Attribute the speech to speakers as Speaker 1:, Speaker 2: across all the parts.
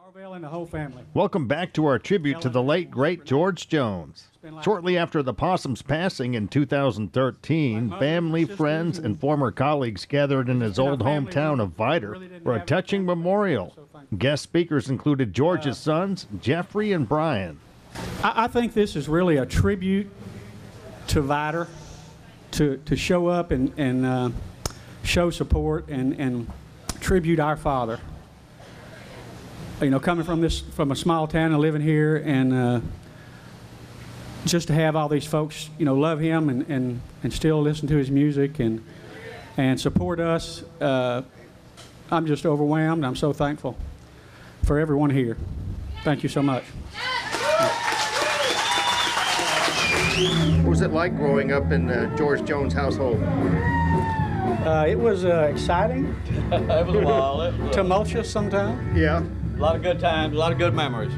Speaker 1: Harville and the whole family.
Speaker 2: Welcome back to our tribute to the late, great George Jones. Shortly after the Possum's passing in 2013, family, friends, and former colleagues gathered in his old hometown of Vidor for a touching memorial. Guest speakers included George's sons, Jeffrey and Brian.
Speaker 1: I think this is really a tribute to Vidor, to show up and show support and tribute our father. You know, coming from a small town and living here, and just to have all these folks, you know, love him and still listen to his music and support us, I'm just overwhelmed. I'm so thankful for everyone here. Thank you so much.
Speaker 3: What was it like growing up in the George Jones household?
Speaker 1: It was exciting.
Speaker 4: It was wild.
Speaker 1: Tumultuous sometimes.
Speaker 3: Yeah.
Speaker 4: A lot of good times, a lot of good memories.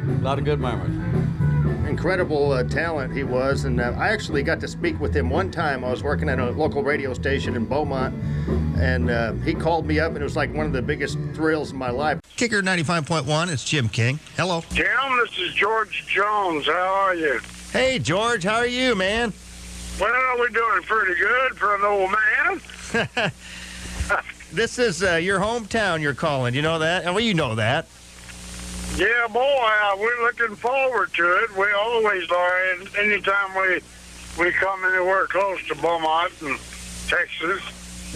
Speaker 3: Incredible talent he was, and I actually got to speak with him one time. I was working at a local radio station in Beaumont, and he called me up, and it was like one of the biggest thrills of my life.
Speaker 5: Kicker 95.1, it's Jim King. Hello.
Speaker 6: Tim, this is George Jones. How are you?
Speaker 5: Hey, George, how are you, man?
Speaker 6: Well, we're doing pretty good for an old man.
Speaker 5: This is your hometown you're calling. You know that? Well, you know that.
Speaker 6: Yeah, boy, we're looking forward to it. We always are. And anytime we come anywhere close to Beaumont and Texas.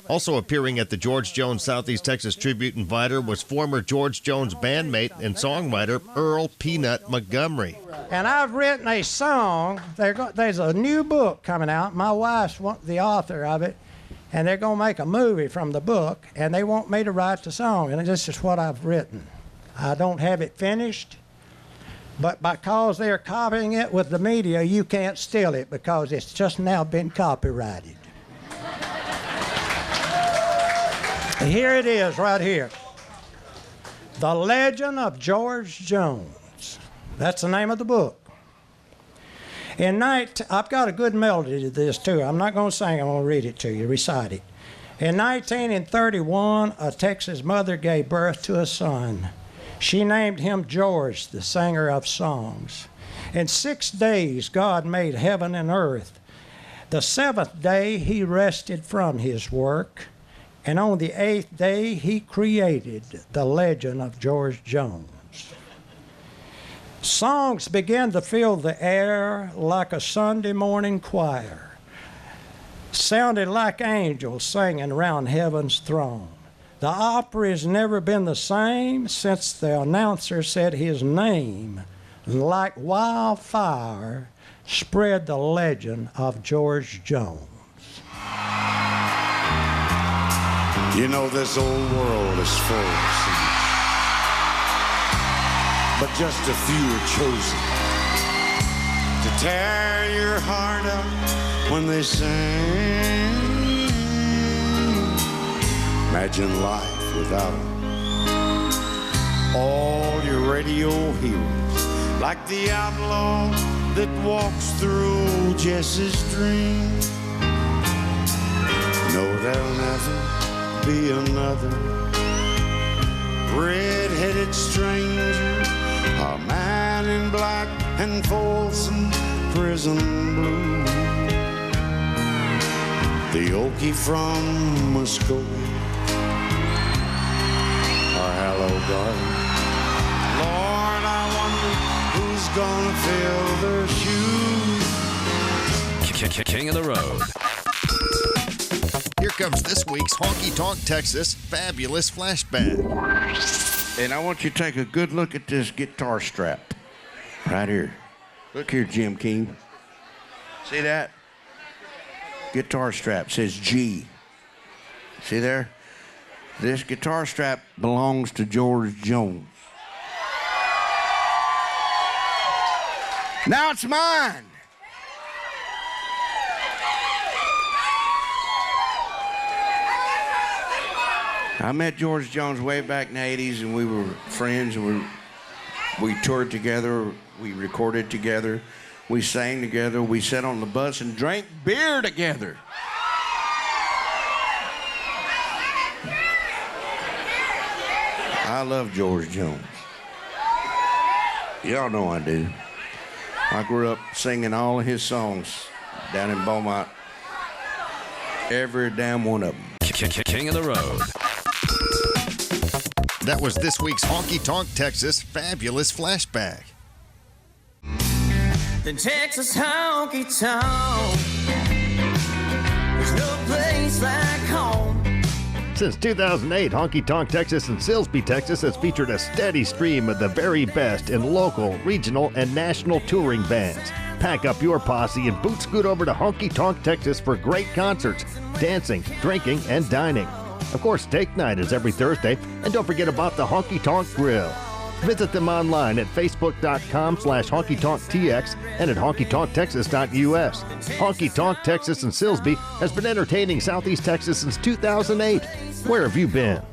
Speaker 5: Also appearing at the George Jones Southeast Texas Tribute in Vidor was former George Jones bandmate and songwriter Earl Peanutt Montgomery.
Speaker 7: And I've written a song. There's a new book coming out. My wife's the author of it, and they're going to make a movie from the book, and they want me to write the song, and this is what I've written. I don't have it finished, but because they're copying it with the media, you can't steal it because it's just now been copyrighted. Here it is, right here. The Legend of George Jones. That's the name of the book. I've got a good melody to this, too. I'm not going to sing. I'm going to read it to you, recite it. In 1931, a Texas mother gave birth to a son. She named him George, the singer of songs. In 6 days, God made heaven and earth. The 7th day, he rested from his work. And on the 8th day, he created the legend of George Jones. Songs began to fill the air like a Sunday morning choir. Sounded like angels singing round heaven's throne. The opera has never been the same since the announcer said his name. Like wildfire, spread the legend of George Jones.
Speaker 8: You know, this old world is full of sinners, but just a few are chosen to tear your heart out when they sing. Imagine life without all your radio heroes, like the outlaw that walks through Jesse's dream. No, there'll never be another red-headed stranger, a man in black and Folsom prison blue, the Okie from Muskogee, or hello garden. Lord, I wonder who's gonna fill their shoes.
Speaker 9: King of the road.
Speaker 5: Here comes this week's Honky Tonk Texas Fabulous Flashback.
Speaker 8: And I want you to take a good look at this guitar strap right here. Look here, Jim King. See that? Guitar strap says G. See there? This guitar strap belongs to George Jones. Now it's mine. I met George Jones way back in the 80s, and we were friends, and we toured together, we recorded together, we sang together, we sat on the bus and drank beer together. I love George Jones. Y'all know I do. I grew up singing all of his songs down in Beaumont. Every damn one of them.
Speaker 9: King of the Road.
Speaker 5: That was this week's Honky Tonk Texas Fabulous Flashback.
Speaker 10: The Texas honky tonk. There's no place like home.
Speaker 2: Since 2008, Honky Tonk Texas in Silsbee, Texas has featured a steady stream of the very best in local, regional, and national touring bands. Pack up your posse and boot scoot over to Honky Tonk Texas for great concerts, dancing, drinking, and dining. Of course, steak night is every Thursday, and don't forget about the Honky Tonk Grill. Visit them online at facebook.com/honkytonktx and at honkytonktexas.us. Honky Tonk Texas in Silsbee has been entertaining Southeast Texas since 2008. Where have you been?